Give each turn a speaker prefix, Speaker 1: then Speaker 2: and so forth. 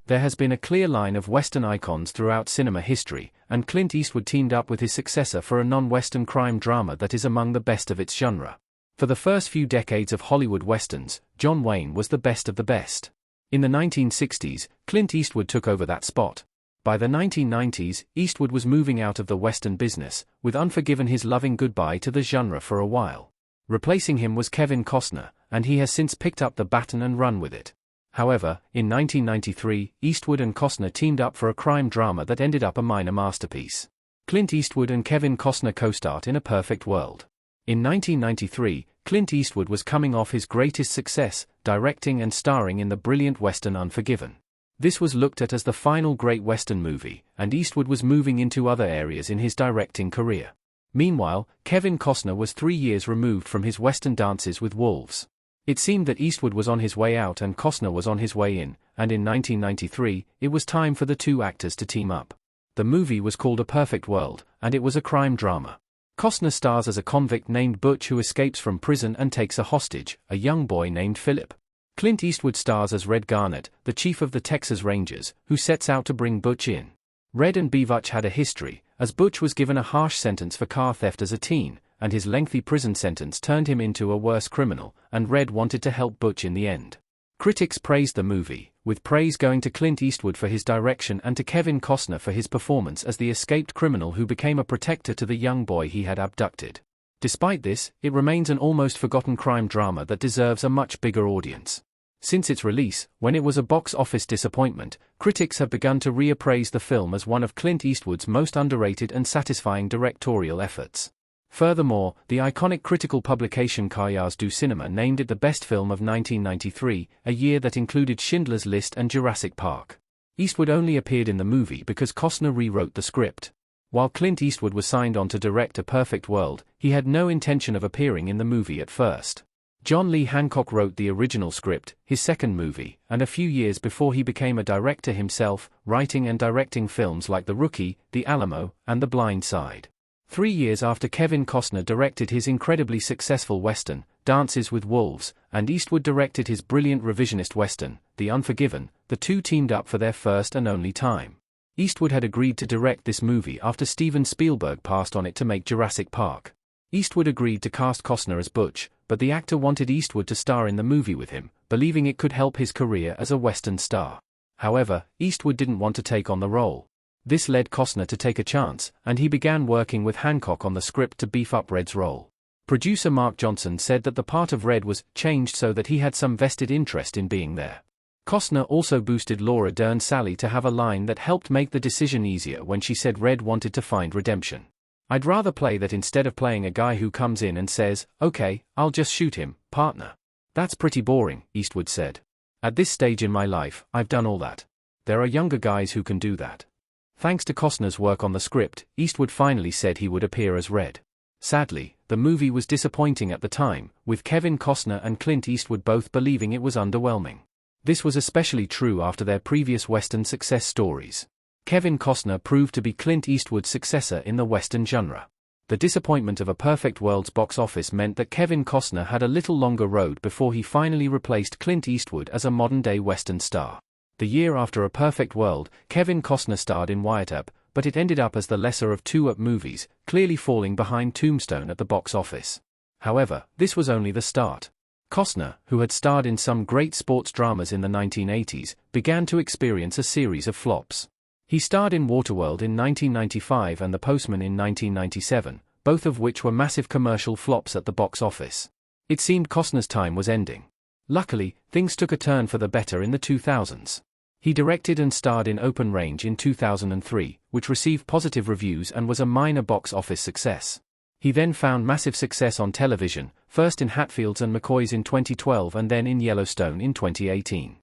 Speaker 1: There has been a clear line of Western icons throughout cinema history, and Clint Eastwood teamed up with his successor for a non-Western crime drama that is among the best of its genre. For the first few decades of Hollywood Westerns, John Wayne was the best of the best. In the 1960s, Clint Eastwood took over that spot. By the 1990s, Eastwood was moving out of the Western business, with Unforgiven his loving goodbye to the genre for a while. Replacing him was Kevin Costner, and he has since picked up the baton and run with it. However, in 1993, Eastwood and Costner teamed up for a crime drama that ended up a minor masterpiece. Clint Eastwood and Kevin Costner co-starred in A Perfect World. In 1993, Clint Eastwood was coming off his greatest success, directing and starring in the brilliant Western Unforgiven. This was looked at as the final great Western movie, and Eastwood was moving into other areas in his directing career. Meanwhile, Kevin Costner was 3 years removed from his Western Dances with Wolves. It seemed that Eastwood was on his way out and Costner was on his way in, and in 1993, it was time for the two actors to team up. The movie was called A Perfect World, and it was a crime drama. Costner stars as a convict named Butch who escapes from prison and takes a hostage, a young boy named Philip. Clint Eastwood stars as Red Garnett, the chief of the Texas Rangers, who sets out to bring Butch in. Red and Butch had a history, as Butch was given a harsh sentence for car theft as a teen, and his lengthy prison sentence turned him into a worse criminal, and Red wanted to help Butch in the end. Critics praised the movie, with praise going to Clint Eastwood for his direction and to Kevin Costner for his performance as the escaped criminal who became a protector to the young boy he had abducted. Despite this, it remains an almost forgotten crime drama that deserves a much bigger audience. Since its release, when it was a box office disappointment, critics have begun to reappraise the film as one of Clint Eastwood's most underrated and satisfying directorial efforts. Furthermore, the iconic critical publication Cahiers du Cinéma named it the best film of 1993, a year that included Schindler's List and Jurassic Park. Eastwood only appeared in the movie because Costner rewrote the script. While Clint Eastwood was signed on to direct A Perfect World, he had no intention of appearing in the movie at first. John Lee Hancock wrote the original script, his second movie, and a few years before he became a director himself, writing and directing films like The Rookie, The Alamo, and The Blind Side. 3 years after Kevin Costner directed his incredibly successful Western, Dances with Wolves, and Eastwood directed his brilliant revisionist Western, The Unforgiven, the two teamed up for their first and only time. Eastwood had agreed to direct this movie after Steven Spielberg passed on it to make Jurassic Park. Eastwood agreed to cast Costner as Butch, but the actor wanted Eastwood to star in the movie with him, believing it could help his career as a Western star. However, Eastwood didn't want to take on the role. This led Costner to take a chance, and he began working with Hancock on the script to beef up Red's role. Producer Mark Johnson said that the part of Red was changed so that he had some vested interest in being there. Costner also boosted Laura Dern's Sally to have a line that helped make the decision easier when she said Red wanted to find redemption. "I'd rather play that instead of playing a guy who comes in and says, 'Okay, I'll just shoot him, partner.' That's pretty boring," Eastwood said. "At this stage in my life, I've done all that. There are younger guys who can do that." Thanks to Costner's work on the script, Eastwood finally said he would appear as Red. Sadly, the movie was disappointing at the time, with Kevin Costner and Clint Eastwood both believing it was underwhelming. This was especially true after their previous Western success stories. Kevin Costner proved to be Clint Eastwood's successor in the Western genre. The disappointment of A Perfect World's box office meant that Kevin Costner had a little longer road before he finally replaced Clint Eastwood as a modern-day Western star. The year after A Perfect World, Kevin Costner starred in Wyatt Earp, but it ended up as the lesser of two Earp movies, clearly falling behind Tombstone at the box office. However, this was only the start. Costner, who had starred in some great sports dramas in the 1980s, began to experience a series of flops. He starred in Waterworld in 1995 and The Postman in 1997, both of which were massive commercial flops at the box office. It seemed Costner's time was ending. Luckily, things took a turn for the better in the 2000s. He directed and starred in Open Range in 2003, which received positive reviews and was a minor box office success. He then found massive success on television, first in Hatfields and McCoys in 2012 and then in Yellowstone in 2018.